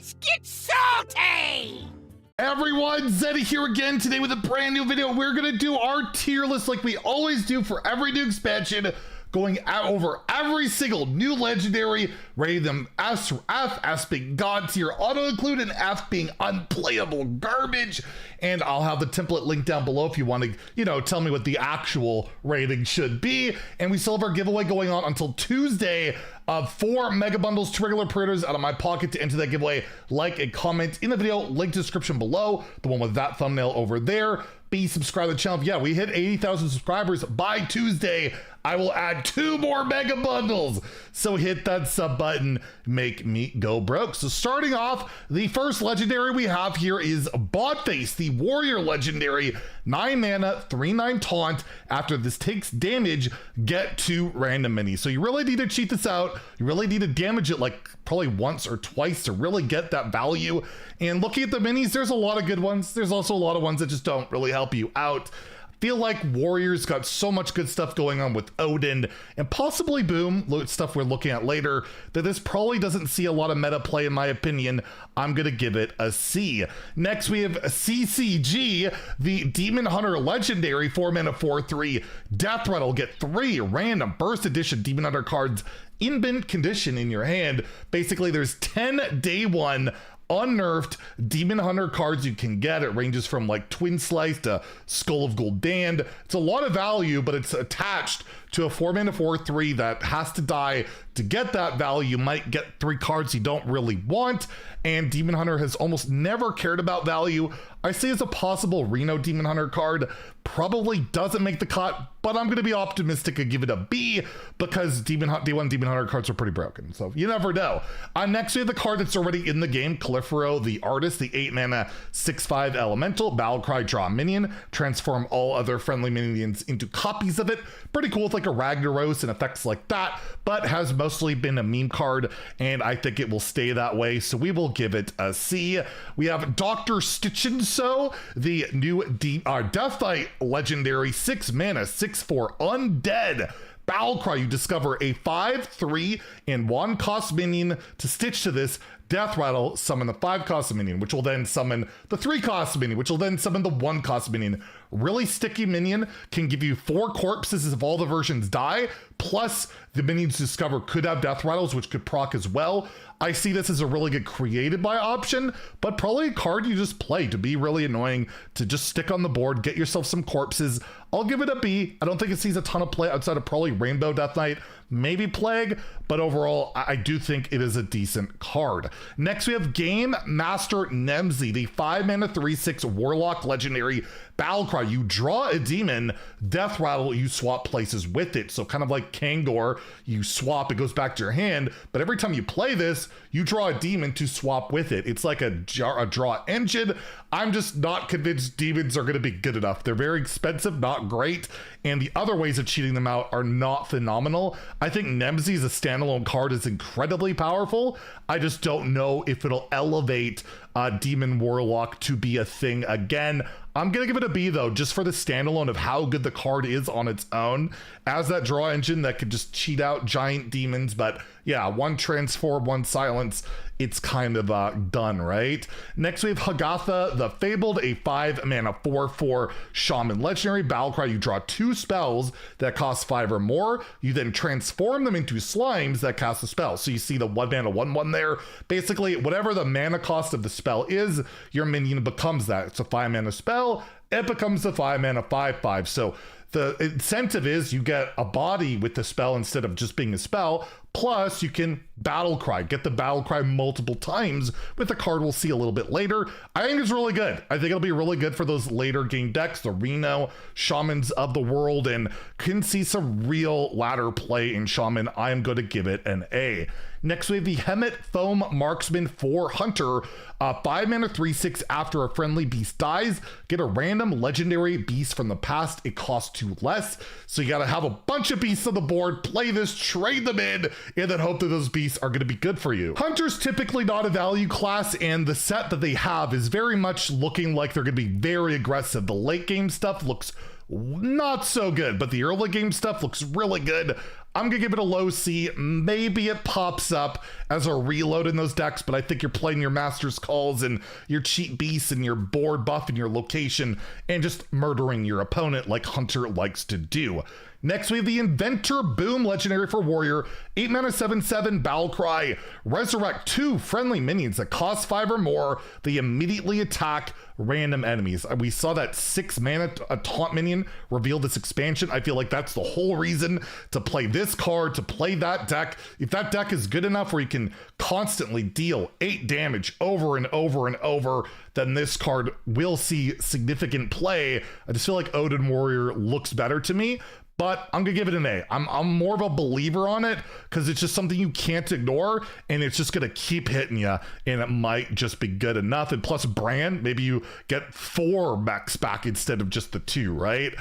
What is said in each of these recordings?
Let's get salty! Everyone, Zeddy here again today with a brand new video. We're gonna do our tier list like we always do for every new expansion, going out over every single new legendary, rating them S through F, S being God tier, auto include, and F being unplayable garbage. And I'll have the template linked down below if you want to, tell me what the actual rating should be. And we still have our giveaway going on until Tuesday of 4 mega bundles to regular pre-orders out of my pocket. To enter that giveaway, like and comment in the video, link description below, the one with that thumbnail over there. Be subscribe to the channel. Yeah, we hit 80,000 subscribers by Tuesday. I will add 2 more mega bundles. So hit that sub button, make me go broke. So starting off, the first legendary we have here is Bface, the Warrior legendary, 9 mana, 3/9 taunt. After this takes damage, get 2 random minis. So you really need to cheat this out. You really need to damage it like probably once or twice to really get that value. And looking at the minis, there's a lot of good ones. There's also a lot of ones that just don't really help you out. Feel like Warriors got so much good stuff going on with Odin and possibly Boom, stuff we're looking at later, that this probably doesn't see a lot of meta play in my opinion. I'm gonna give it a C. Next we have CCG, the Demon Hunter legendary, 4 mana 4/3 Death Rattle. Get 3 random Burst Edition Demon Hunter cards in mint condition in your hand. Basically there's 10 day 1 unnerfed Demon Hunter cards you can get. It ranges from like Twin Slice to Skull of Gul'dan. It's a lot of value, but it's attached to a 4 mana 4/3 that has to die. To get that value, you might get 3 cards you don't really want, and Demon Hunter has almost never cared about value. I see as a possible Reno Demon Hunter card. Probably doesn't make the cut, but I'm gonna be optimistic and give it a B because Day 1 Demon Hunter cards are pretty broken, so you never know. Next we have the card that's already in the game, The Artist, the 8 mana 6/5 elemental, Battlecry, draw a minion, transform all other friendly minions into copies of it. Pretty cool with like a Ragnaros and effects like that, but has mostly been a meme card, and I think it will stay that way, so we will give it a C. We have Dr. Stitchinso, the new Death Fight legendary, 6 mana 6/4 undead Battlecry. You discover a 5/3 and 1 cost minion. To stitch to this, Death Rattle, summon the 5 cost minion, which will then summon the 3 cost minion, which will then summon the 1 cost minion. Really sticky minion, can give you 4 corpses if all the versions die, plus the minions discover could have Death Rattles, which could proc as well. I see this as a really good created by option, but probably a card you just play to be really annoying, to just stick on the board, get yourself some corpses. I'll give it a B. I don't think it sees a ton of play outside of probably Rainbow Death Knight, maybe Plague, but overall, I do think it is a decent card. Next, we have Game Master Nemzi, the 5 mana 3/6 Warlock legendary Battlecry. You draw a demon, Death Rattle, you swap places with it. So kind of like Kangor, you swap, it goes back to your hand, but every time you play this, you draw a demon to swap with it. It's like a draw engine. I'm just not convinced demons are going to be good enough. They're very expensive, not great, and the other ways of cheating them out are not phenomenal. I think Nemzi as a standalone card is incredibly powerful. I just don't know if it'll elevate Demon Warlock to be a thing again. I'm gonna give it a B though, just for the standalone of how good the card is on its own as that draw engine that could just cheat out giant demons. But yeah, 1 transform, 1 silence, it's kind of done, right? Next we have Hagatha, the Fabled, a 5 mana 4/4 Shaman legendary Battlecry. You draw 2 spells that cost 5 or more. You then transform them into slimes that cast a spell. So you see the 1 mana 1/1 there. Basically, whatever the mana cost of the spell is, your minion becomes that. It's a 5 mana spell, it becomes a 5 mana 5/5. So the incentive is you get a body with the spell instead of just being a spell. Plus, you can Battlecry, get the Battlecry multiple times with a card we'll see a little bit later. I think it's really good. I think it'll be really good for those later game decks, the Reno Shamans of the world, and can see some real ladder play in Shaman. I'm going to give it an A. Next, we have the Hemet Foam Marksman 4 Hunter, 5 mana 3/6. After a friendly beast dies, get a random legendary beast from the past. It costs 2 less. So you got to have a bunch of beasts on the board, play this, trade them in, and then hope that those beasts are going to be good for you. Hunter's typically not a value class, and the set that they have is very much looking like they're going to be very aggressive. The late game stuff looks not so good, but the early game stuff looks really good. I'm gonna give it a low C. Maybe it pops up as a reload in those decks, but I think you're playing your Master's Calls and your Cheat Beasts and your board buff and your location and just murdering your opponent like Hunter likes to do. Next, we have the Inventor Boom legendary for Warrior. 8 mana 7/7 Battle Cry. Resurrect 2 friendly minions that cost 5 or more. They immediately attack random enemies. We saw that 6 mana taunt minion reveal this expansion. I feel like that's the whole reason to play this card, to play that deck. If that deck is good enough where you can constantly deal 8 damage over and over and over, then this card will see significant play. I just feel like Odin Warrior looks better to me. But I'm gonna give it an A. I'm more of a believer on it because it's just something you can't ignore, and it's just gonna keep hitting you, and it might just be good enough. And plus brand, maybe you get 4 mechs back instead of just the 2, right?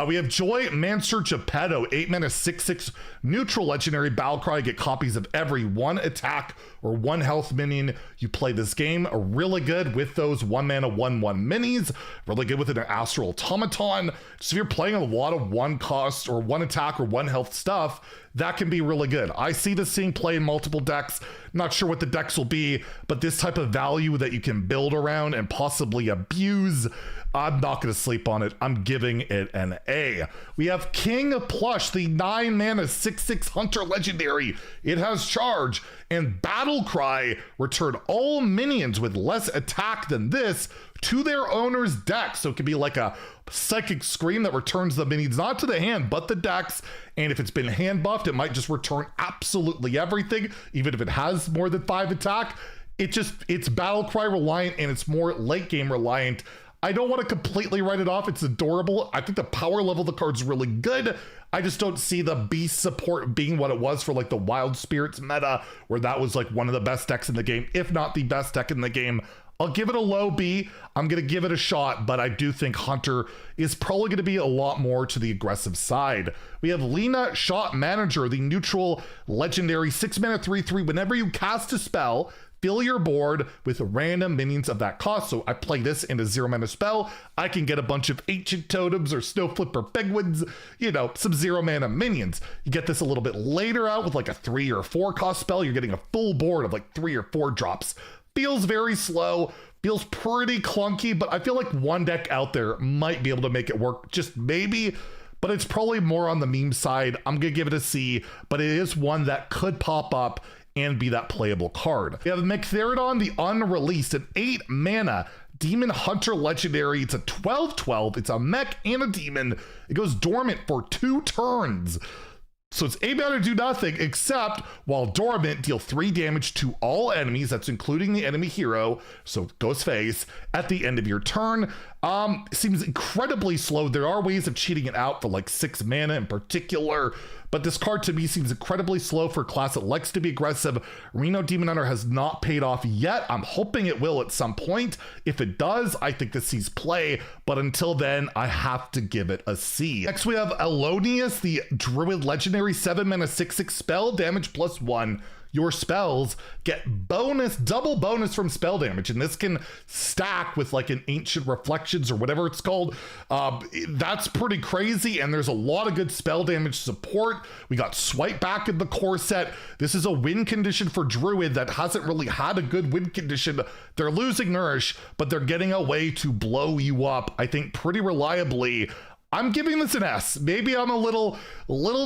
We have Joy Mancer Geppetto, 8 mana 6/6 neutral legendary battle cry. Get copies of every 1 attack or 1 health minion you play this game. Really good with those 1 mana 1/1 minis. Really good with an Astral Automaton. So if you're playing a lot of 1 cost or 1 attack or 1 health stuff, that can be really good. I see this seeing play in multiple decks. Not sure what the decks will be, but this type of value that you can build around and possibly abuse, I'm not going to sleep on it. I'm giving it an A. We have King of Plush, the 9 mana 6/6 Hunter legendary. It has charge and Battle Cry. Return all minions with less attack than this to their owner's deck. So it could be like a Psychic Scream that returns the minions not to the hand but the decks, and if it's been hand buffed it might just return absolutely everything even if it has more than 5 attack. It's Battle Cry reliant and it's more late game reliant. I don't want to completely write it off. It's adorable. I think the power level of the card's really good. I just don't see the beast support being what it was for like the Wild Spirits meta, where that was like one of the best decks in the game, if not the best deck in the game. I'll give it a low B. I'm going to give it a shot, but I do think Hunter is probably going to be a lot more to the aggressive side. We have Lena Shot Manager, the neutral legendary 6 mana 3/3. Whenever you cast a spell, fill your board with random minions of that cost. So I play this in a 0 mana spell. I can get a bunch of Ancient Totems or Snowflipper Penguins, you know, some 0 mana minions. You get this a little bit later out with like a 3 or 4 cost spell. You're getting a full board of like 3 or 4 drops. Feels very slow, feels pretty clunky, but I feel like one deck out there might be able to make it work, just maybe, but it's probably more on the meme side. I'm gonna give it a C, but it is one that could pop up and be that playable card. We have Theodon, the Unreleased, an 8 mana Demon Hunter legendary. It's a 12/12. It's a mech and a demon. It goes dormant for 2 turns. So it's able to do nothing except, while dormant, deal 3 damage to all enemies. That's including the enemy hero, so Ghostface, at the end of your turn. Seems incredibly slow. There are ways of cheating it out for like 6 mana in particular, but this card to me seems incredibly slow for a class that likes to be aggressive. Reno Demon Hunter has not paid off yet. I'm hoping it will at some point. If it does, I think this sees play, but until then, I have to give it a C. Next, we have Alonius, the Druid legendary 7 mana 6/6 spell, damage +1. Your spells get double bonus from spell damage, and this can stack with like an Ancient Reflections or whatever it's called. That's pretty crazy, and there's a lot of good spell damage support. We got Swipe Back in the core set. This is a win condition for Druid that hasn't really had a good win condition. They're losing Nourish, but they're getting a way to blow you up, I think, pretty reliably. I'm giving this an S. Maybe I'm a little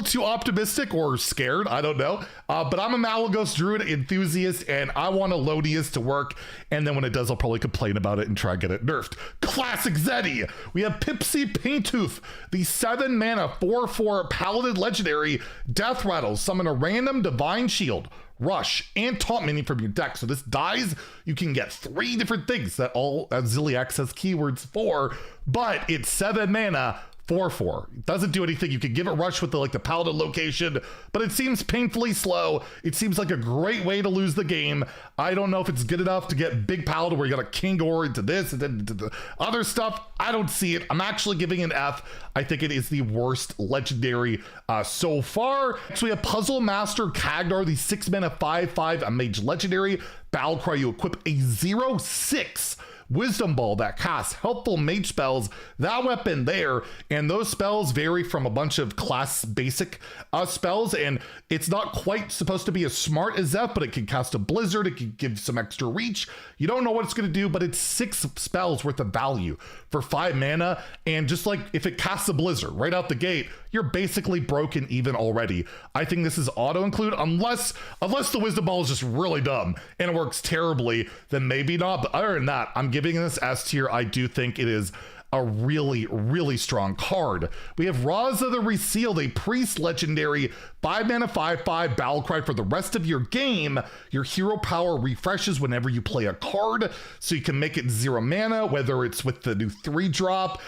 too optimistic or scared, I don't know. But I'm a Malagos Druid enthusiast, and I want Alonius to work. And then when it does, I'll probably complain about it and try to get it nerfed. Classic Zeddy. We have Pipsy Paintooth, the 7 mana 4/4 Paladin legendary. Death Rattle. Summon a random Divine Shield, Rush, and Taunt minion from your deck. So this dies, you can get 3 different things that all Zylia has keywords for, but it's 7 mana 4/4. It doesn't do anything. You can give it Rush with the Paladin location, but it seems painfully slow. It seems like a great way to lose the game. I don't know if it's good enough to get big Paladin where you got a King Or into this and then into the other stuff. I don't see it. I'm actually giving an F. I think it is the worst legendary so far. Next, we have Puzzle Master Kargar, the 6 mana 5/5 a mage legendary. Battle Cry, you equip a 0/6 Wisdom Ball that casts helpful mage spells, that weapon there, and those spells vary from a bunch of class basic spells, and it's not quite supposed to be as smart as that, but it can cast a blizzard, it can give some extra reach. You don't know what it's going to do, but it's 6 spells worth of value for 5 mana, and just like if it casts a blizzard right out the gate, you're basically broken even already. I think this is auto include unless the Wisdom Ball is just really dumb and it works terribly, then maybe not. But other than that, I'm giving this S tier. I do think it is a really, really strong card. We have Raza the Resealed, a priest legendary 5 mana 5/5 battle cry for the rest of your game. Your hero power refreshes whenever you play a card, so you can make it 0 mana, whether it's with the new 3-drop.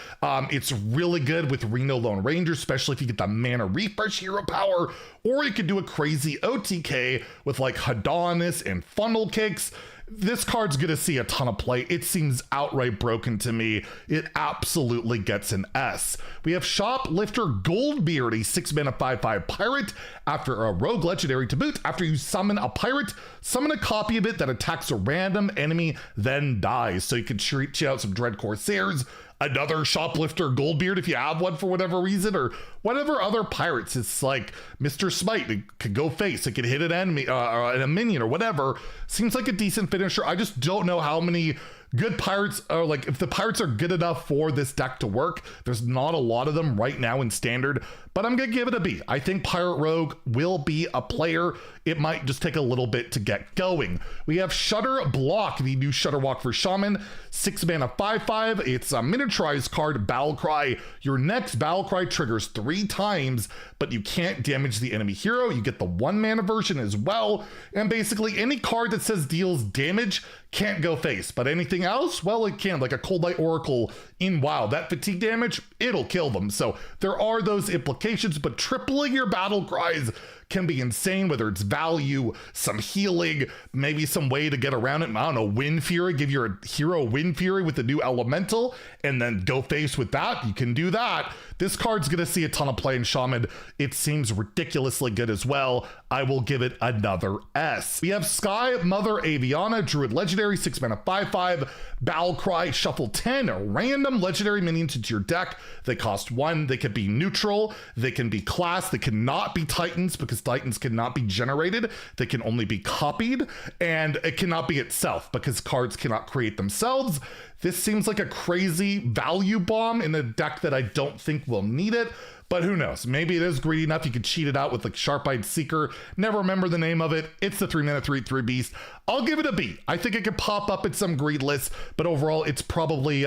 It's really good with Reno Lone Ranger, especially if you get the mana refresh hero power, or you can do a crazy OTK with like Adonis and Funnel Kicks. This card's gonna see a ton of play. It seems outright broken to me. It absolutely gets an S. We have Shoplifter Goldbeard, a 6 mana 5/5 pirate. After a rogue legendary to boot, after you summon a pirate, summon a copy of it that attacks a random enemy, then dies. So you can cheat out some Dread Corsairs, another Shoplifter Goldbeard if you have one for whatever reason, or whatever other pirates. It's like Mr. Smite, it could go face, it could hit an enemy, a minion or whatever. Seems like a decent finisher. I just don't know how many good pirates are, like if the pirates are good enough for this deck to work. There's not a lot of them right now in standard, but I'm gonna give it a B. I think Pirate Rogue will be a player. It might just take a little bit to get going. We have Shutterblock, the new Shutterwalk for Shaman, 6 mana 5/5. It's a miniaturized card, Battle Cry. Your next Battle Cry triggers 3 times, but you can't damage the enemy hero. You get the 1 mana version as well, and basically any card that says deals damage can't go face, but anything else, well, it can, like a Cold Light Oracle in WoW. That fatigue damage, it'll kill them. So there are those implications, but tripling your battle cries can be insane, whether it's value, some healing, maybe some way to get around it. I don't know, Wind Fury, give your hero Wind Fury with the new elemental, and then go face with that. You can do that. This card's gonna see a ton of play in Shaman. It seems ridiculously good as well. I will give it another S. We have Sky Mother Aviana Druid legendary, 6 mana 5/5 Battle Cry. Shuffle 10 random legendary minions into your deck. They cost 1. They can be neutral, they can be class, they cannot be Titans because Titans cannot be generated, they can only be copied, and it cannot be itself because cards cannot create themselves. This seems like a crazy value bomb in a deck that I don't think will need it, but who knows? Maybe it is greedy enough you could cheat it out with like Sharp-Eyed Seeker. Never remember the name of it. It's the 3 mana 3/3 beast. I'll give it a B. I think it could pop up in some greed lists, but overall it's probably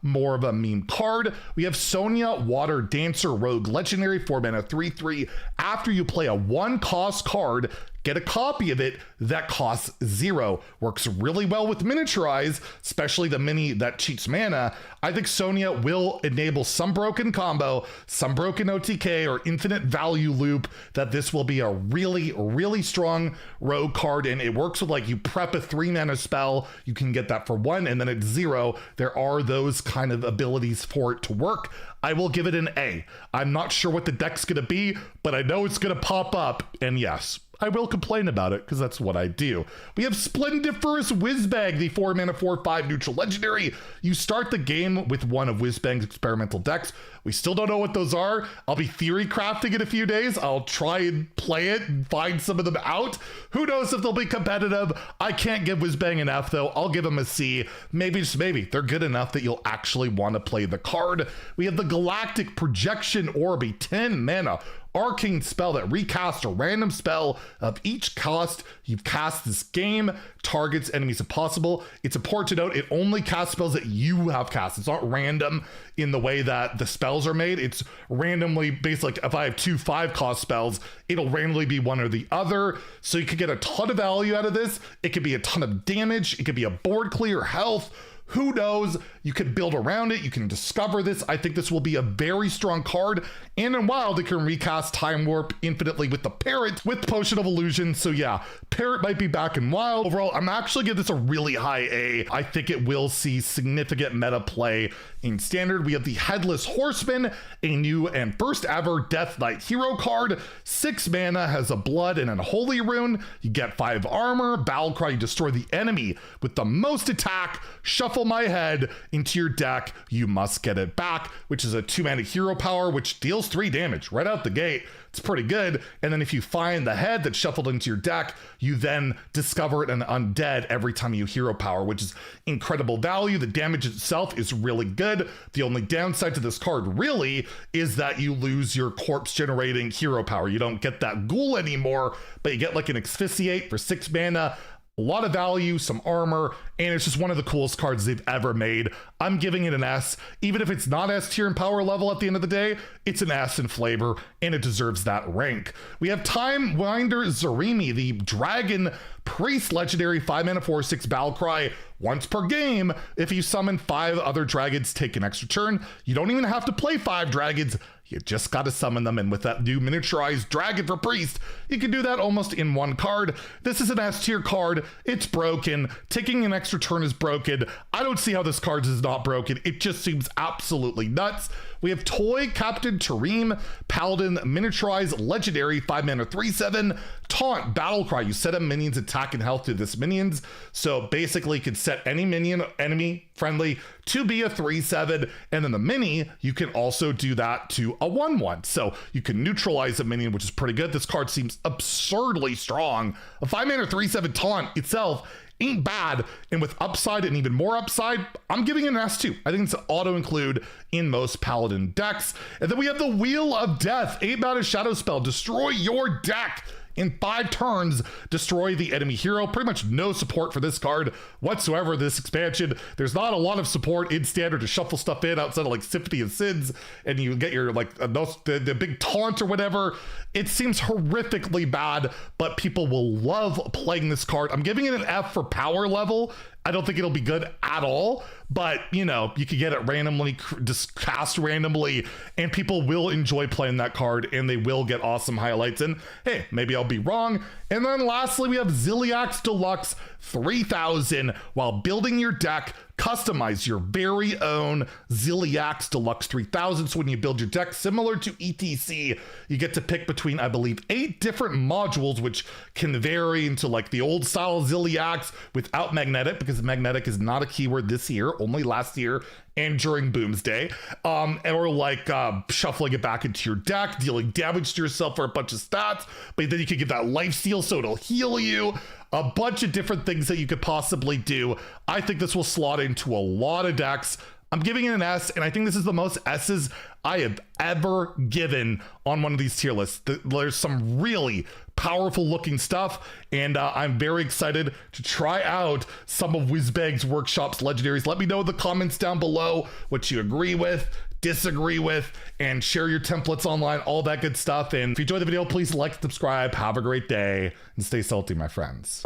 more of a meme card. We have Sonia Water Dancer Rogue legendary, 4 mana 3/3. After you play a 1-cost card, get a copy of it that costs 0. Works really well with miniaturize, especially the mini that cheats mana. I think Sonia will enable some broken combo, some broken OTK, or infinite value loop, that this will be a really, really strong rogue card. And it works with like you prep a 3 mana spell, you can get that for 1, and then it's 0. There are those kind of abilities for it to work. I will give it an A. I'm not sure what the deck's gonna be, but I know it's gonna pop up, and yes, I will complain about it because that's what I do. We have Splendiferous Whizbang, the 4 mana 4/5 neutral legendary. You start the game with one of Whizbang's experimental decks. We still don't know what those are. I'll be theory crafting in a few days. I'll try and play it and find some of them out. Who knows if they'll be competitive? I can't give Whizbang an F though. I'll give them a C. Maybe, just maybe, they're good enough that you'll actually want to play the card. We have the Galactic Projection Orb, a 10 mana arcane spell that recasts a random spell of each cost you've cast this game, targets enemies if possible. It's important to note it only casts spells that you have cast. It's not random in the way that the spells are made. It's randomly based, like if I have 2 5-cost spells, it'll randomly be one or the other. So you could get a ton of value out of this. It could be a ton of damage. It could be a board clear, health. Who knows? You can build around it. You can discover this. I think this will be a very strong card. And in Wild, it can recast Time Warp infinitely with the Parrot with Potion of Illusion. So yeah, Parrot might be back in Wild. Overall, I'm actually giving this a really high A. I think it will see significant meta play in Standard. We have the Headless Horsemen, a new and first ever Death Knight hero card. 6 mana, has a blood and a holy rune. You get 5 armor. Battle Cry, you destroy the enemy with the most attack. Shuffle shuffle my head into your deck, you must get it back, which is a 2-mana hero power, which deals 3 damage right out the gate. It's pretty good. And then if you find the head that's shuffled into your deck, you then discover it an undead every time you hero power, which is incredible value. The damage itself is really good. The only downside to this card really is that you lose your corpse generating hero power. You don't get that ghoul anymore, but you get like an asphyxiate for 6 mana. A lot of value, some armor, and it's just one of the coolest cards they've ever made. I'm giving it an S. Even if it's not S tier in power level at the end of the day, it's an S in flavor, and it deserves that rank. We have Time Winder Zarimi, the Dragon Priest legendary 5-mana 4/6 battle cry. Once per game, if you summon 5 other dragons, take an extra turn. You don't even have to play 5 dragons. You just got to summon them, and with that new miniaturized dragon for priest, you can do that almost in one card. This is an S tier card. It's broken. Taking an extra turn is broken. I don't see how this card is not broken. It just seems absolutely nuts. We have Toy Captain Tareem, Paladin miniaturized legendary 5-mana 3/7 taunt battle cry. You set up minions attack and health to this minions. So basically you can set any minion, enemy, friendly, to be a 3/7, and then the mini, you can also do that to a 1/1. So you can neutralize a minion, which is pretty good. This card seems absurdly strong. A 5-mana 3/7 taunt itself ain't bad, and with upside and even more upside, I'm giving it an S2. I think it's an auto-include in most Paladin decks. And then we have the Wheel of Death, 8-mana shadow spell, destroy your deck. In 5 turns, destroy the enemy hero. Pretty much no support for this card whatsoever this expansion. There's not a lot of support in standard to shuffle stuff in outside of like Symphony of Sins, and you get your like the big taunt or whatever. It seems horrifically bad, but people will love playing this card. I'm giving it an F for power level. I don't think it'll be good at all, but you know, you could get it randomly, just cast randomly, and people will enjoy playing that card, and they will get awesome highlights. And hey, maybe I'll be wrong. And then lastly, we have Zyliax Deluxe 3000. While building your deck, customize your very own Zyliax Deluxe 3000. So when you build your deck, similar to ETC, you get to pick between, I believe, 8 different modules, which can vary into like the old style Zyliax without magnetic, because magnetic is not a keyword this year, only last year and during Boomsday, or like shuffling it back into your deck, dealing damage to yourself for a bunch of stats, but then you can get that life steal so it'll heal you. A bunch of different things that you could possibly do. I think this will slot into a lot of decks. I'm giving it an S, and I think this is the most S's I have ever given on one of these tier lists. There's some really powerful looking stuff, and I'm very excited to try out some of Whizbang's Workshop's legendaries. Let me know in the comments down below what you agree with, disagree with, and share your templates online, all that good stuff. And if you enjoyed the video, please like, subscribe, have a great day, and stay salty, my friends.